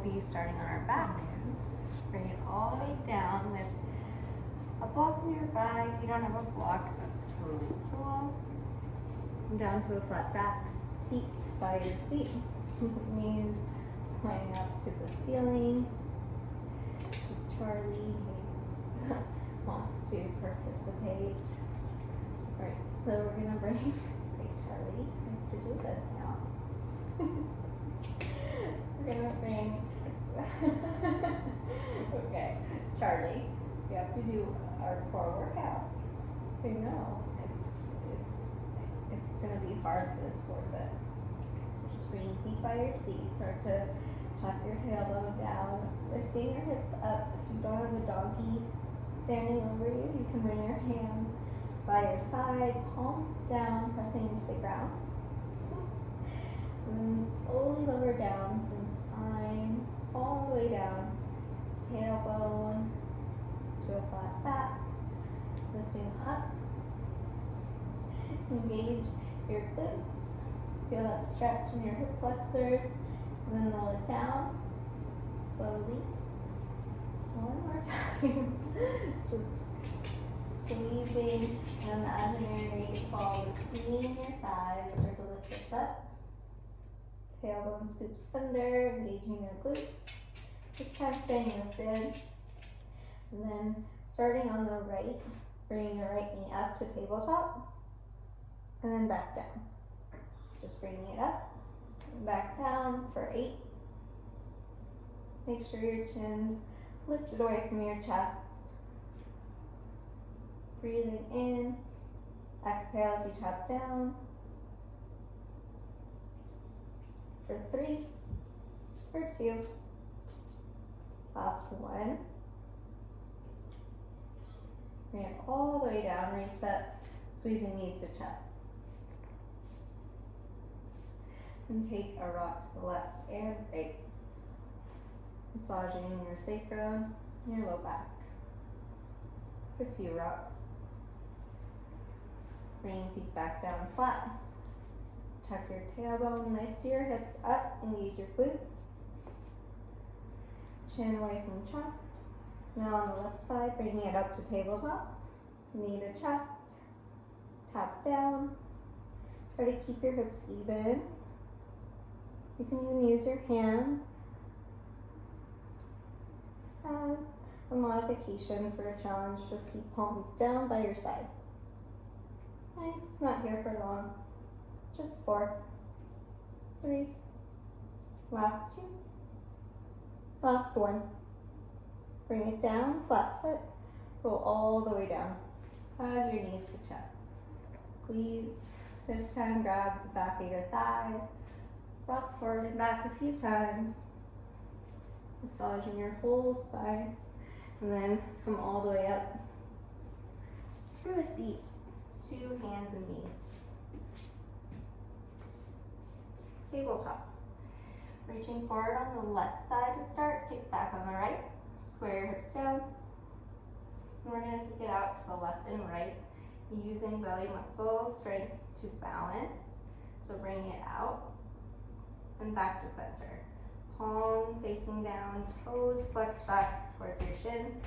be starting on our back. Bring it all the way down with a block nearby. If you don't have a block, that's totally cool. Come down to a flat back, feet by your seat, knees pointing up to the ceiling. This is Charlie, he wants to participate. Alright, so we're gonna bring, wait Charlie, I have to do this now. We're gonna bring, okay, Charlie, we have to do our core workout. I know, it's gonna be hard, but it's worth it. So just bring your feet by your seat, start to tuck your tailbone down, lifting your hips up. If you don't have a doggy standing over you, you can bring your hands by your side, palms down, pressing into the ground. And then slowly lower down from spine all the way down, tailbone to a flat back, lifting up. Engage your glutes, feel that stretch in your hip flexors, and then roll it down slowly. One more time. Just squeezing an imaginary ball between your thighs. Start to lift hips up. Tailbone scoops under, engaging your glutes. This time staying lifted. And then starting on the right, bringing your right knee up to tabletop. And then back down. Just bringing it up and back down for 8. Make sure your chin's lifted away from your chest. Breathing in. Exhale as you tap down. For 3. For 2. Last 1. Bring it all the way down. Reset. Squeezing knees to chest. And take a rock to the left and right. Massaging your sacrum, your low back. A few rocks. Bring feet back down flat. Tuck your tailbone, lift your hips up, engage your glutes. Chin away from chest. Now on the left side, bringing it up to tabletop. Knee to chest. Tap down. Try to keep your hips even. You can even use your hands as a modification for a challenge. Just keep palms down by your side. Nice, not here for long. Just 4, 3, last 2, last 1. Bring it down, flat foot, roll all the way down. Hug your knees to chest. Squeeze. This time grab the back of your thighs. Rock forward and back a few times. Massaging your whole spine. And then come all the way up through a seat. 2 hands and knees. Tabletop. Reaching forward on the left side to start. Kick back on the right. Square your hips down. And we're going to kick it out to the left and right. Using belly muscle strength to balance. So bring it out. And back to center. Palm facing down, toes flex back towards your shin.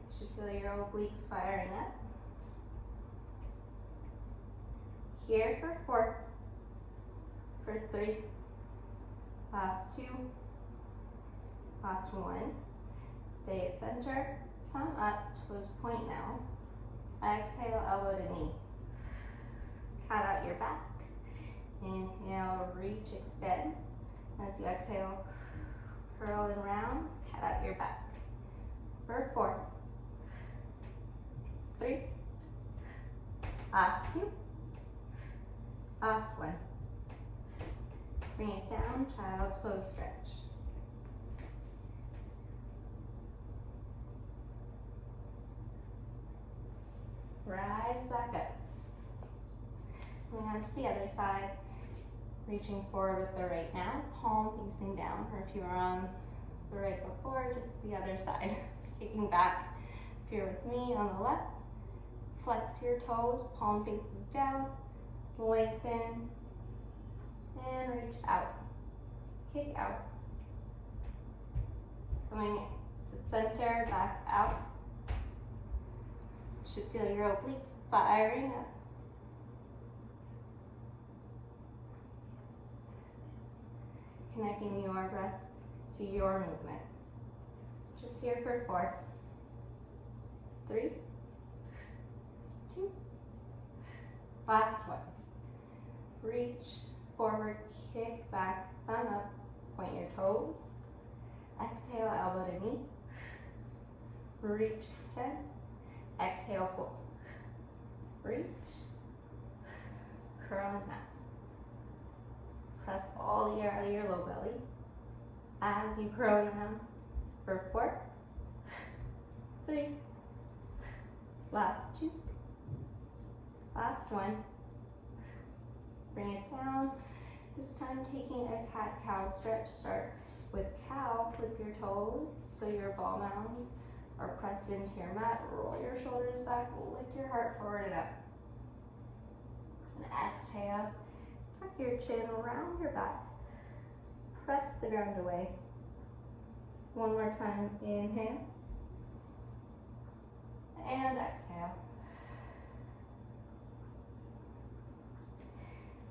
You should feel your obliques firing up. Here for 4, for 3, last 2, last 1. Stay at center, thumb up, toes point now. Exhale, elbow to knee. Cat out your back. Inhale, reach, extend. As you exhale, curl and round, cat out your back. For 4, 3, last 2, last 1. Bring it down, child's pose stretch. Rise back up. Moving on to the other side. Reaching forward with the right now, palm facing down, or if you were on the right before, just the other side. Kicking back. If you're with me on the left, flex your toes, palm faces down, lengthen, and reach out. kick out. Coming to center, back out. Should feel your obliques firing up. Connecting your breath to your movement. Just here for 4, 3, 2, last one. Reach forward, kick back, thumb up, point your toes. Exhale, elbow to knee. Reach, extend. Exhale, pull. Reach. Curl and mat. Press all the air out of your low belly as you curl your round for 4, 3, last 2, last one. Bring it down. This time taking a cat-cow stretch. Start with cow, flip your toes so your ball mounds are pressed into your mat. Roll your shoulders back, lift your heart forward and up. And exhale, tuck your chin around your back. Press the ground away. One more time, inhale. And exhale.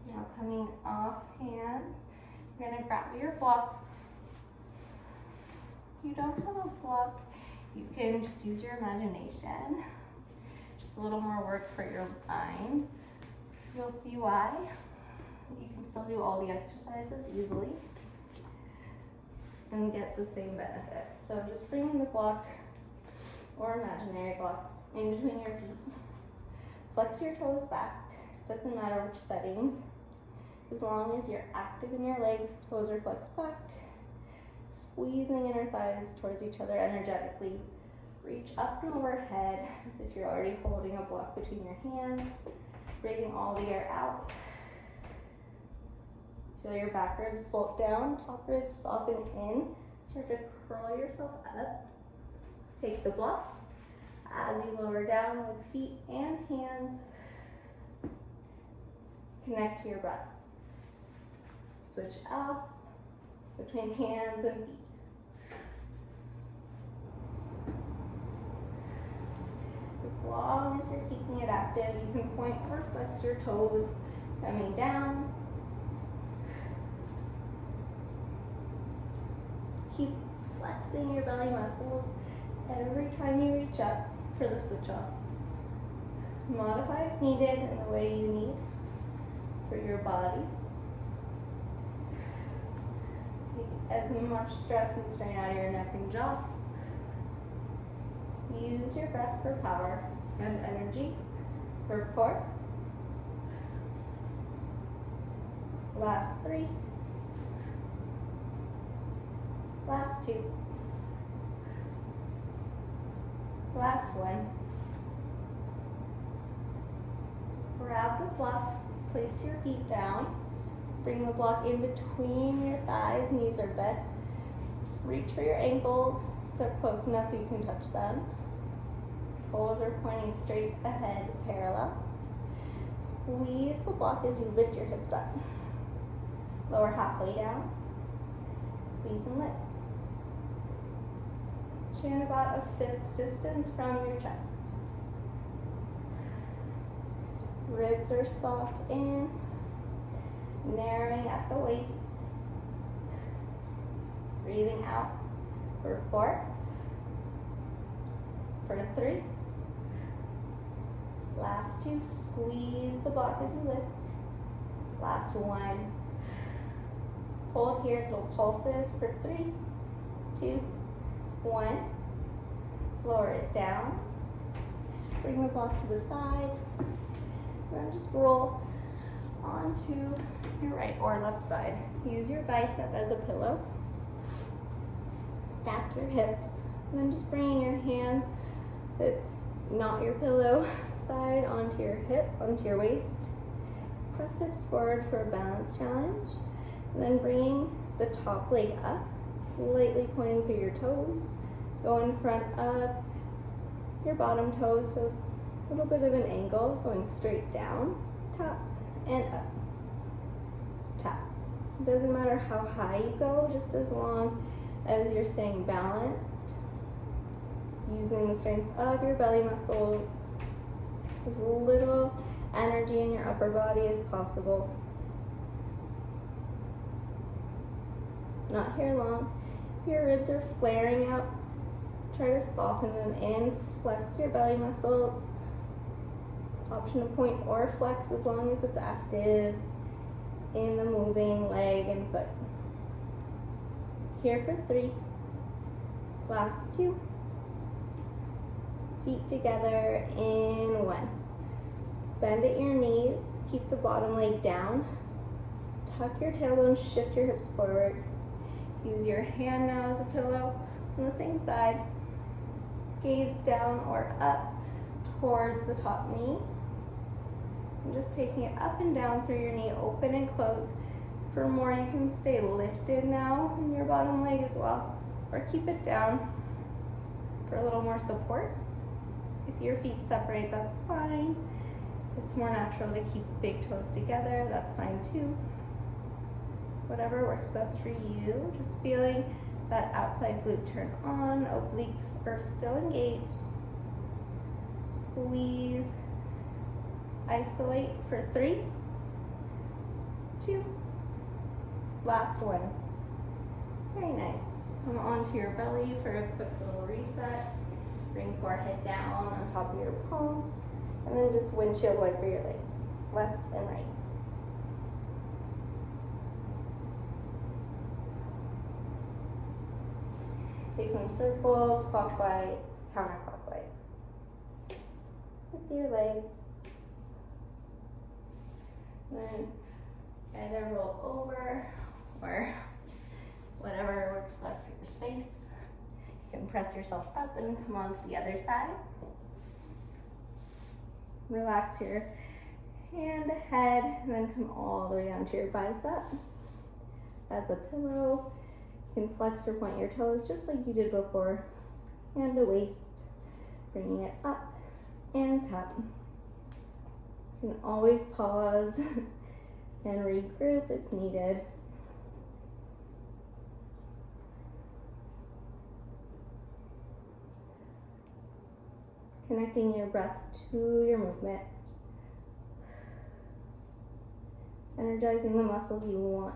Now coming off hands, you're gonna grab your block. If you don't have a block, you can just use your imagination. Just a little more work for your mind. You'll see why. You can still do all the exercises easily and get the same benefit. So just bring the block or imaginary block in between your feet. Flex your toes back. Doesn't matter which setting. As long as you're active in your legs, toes are flexed back, squeezing inner thighs towards each other energetically. Reach up and overhead as if you're already holding a block between your hands, breathing all the air out. Feel your back ribs bolt down, top ribs soften in. Start to curl yourself up. Take the block as you lower down with feet and hands. Connect to your breath. Switch out between hands and feet. As long as you're keeping it active, you can point or flex your toes, coming down. Keep flexing your belly muscles every time you reach up for the switch off. Modify if needed in the way you need for your body. Take as much stress and strain out of your neck and jaw. Use your breath for power and energy. For 4. Last 3. Last 2. Last 1. Grab the block, place your feet down. Bring the block in between your thighs, knees are bent. Reach for your ankles, step close enough that you can touch them. Toes are pointing straight ahead, parallel. Squeeze the block as you lift your hips up. Lower halfway down. Squeeze and lift. Chin about a fist distance from your chest. Ribs are soft in, narrowing at the waist. Breathing out for 4, for 3. Last 2, squeeze the block as you lift. Last 1. Hold here, little pulses for 3, 2, 1. Lower it down. Bring the block to the side. Then just roll onto your right or left side. Use your bicep as a pillow. Stack your hips. And then just bringing your hand that's not your pillow side onto your hip, onto your waist. Press hips forward for a balance challenge. And then bringing the top leg up, lightly pointing through your toes. Go in front of your bottom toes, so a little bit of an angle, going straight down, tap, and up, tap, It doesn't matter how high you go, just as long as you're staying balanced, using the strength of your belly muscles, as little energy in your upper body as possible. Not here long. If your ribs are flaring out, try to soften them in, flex your belly muscles. Option to point or flex as long as it's active in the moving leg and foot. Here for 3. Last 2. Feet together in 1. Bend at your knees, keep the bottom leg down. Tuck your tailbone, shift your hips forward. Use your hand now as a pillow on the same side. Gaze down or up towards the top knee. And just taking it up and down through your knee, open and close. For more, you can stay lifted now in your bottom leg as well, or keep it down for a little more support. If your feet separate, that's fine. If it's more natural to keep big toes together, that's fine too. Whatever works best for you. Just feeling that outside glute turn on, obliques are still engaged. Squeeze. Isolate for 3, 2, last 1. Very nice. Come onto your belly for a quick little reset. Bring forehead down on top of your palms, and then just windshield wiper your legs, left and right. Take some circles, clockwise, counterclockwise. With your legs. Then either roll over or whatever works best for your space. You can press yourself up and come on to the other side. Relax your hand, head, and then come all the way down to your bicep. As a pillow, you can flex or point your toes just like you did before. Hand to waist, bringing it up and tap. You can always pause and regroup if needed. Connecting your breath to your movement. Energizing the muscles you want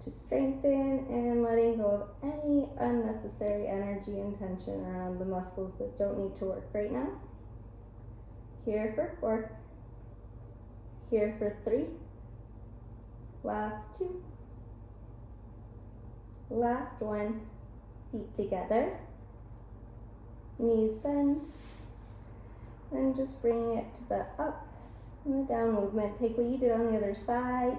to strengthen and letting go of any unnecessary energy and tension around the muscles that don't need to work right now. Here for 4. Here for 3. Last 2. Last 1. Feet together. Knees bend. Then just bring it to the up and the down movement. Take what you did on the other side.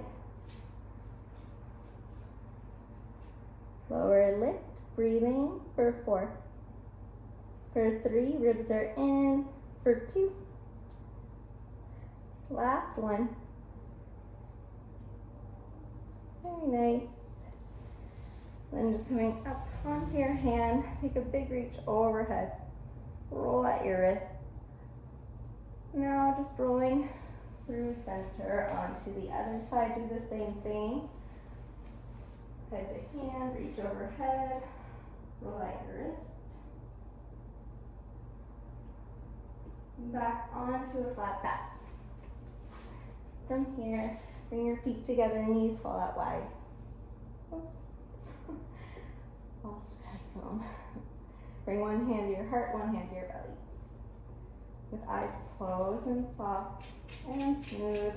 Lower lift, breathing for 4. For 3, ribs are in. For 2. Last 1. Very nice. Then just coming up onto your hand, take a big reach overhead. Roll at your wrist. Now just rolling through center onto the other side. Do the same thing. Head to hand, reach overhead. Roll at your wrist. Back onto a flat back. From here, bring your feet together, knees fall out wide. Lost headphone. Bring one hand to your heart, one hand to your belly. With eyes closed and soft and smooth.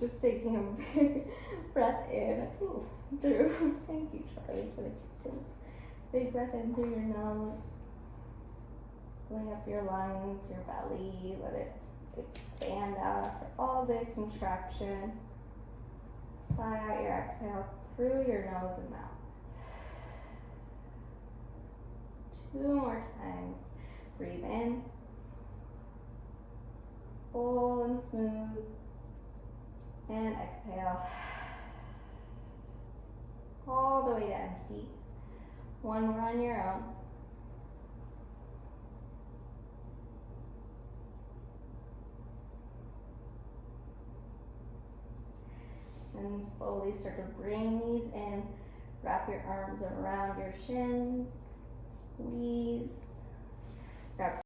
Just taking a big breath in through. Thank you, Charlie, for the kisses. Big breath in through your nose. Filling up your lungs, your belly. Let it expand out after all the contraction. Sigh out your exhale through your nose and mouth. 2 more times. Breathe in. Full and smooth. And exhale. All the way to empty. 1 more on your own. And slowly start to bring these in. Wrap your arms around your shins. Squeeze.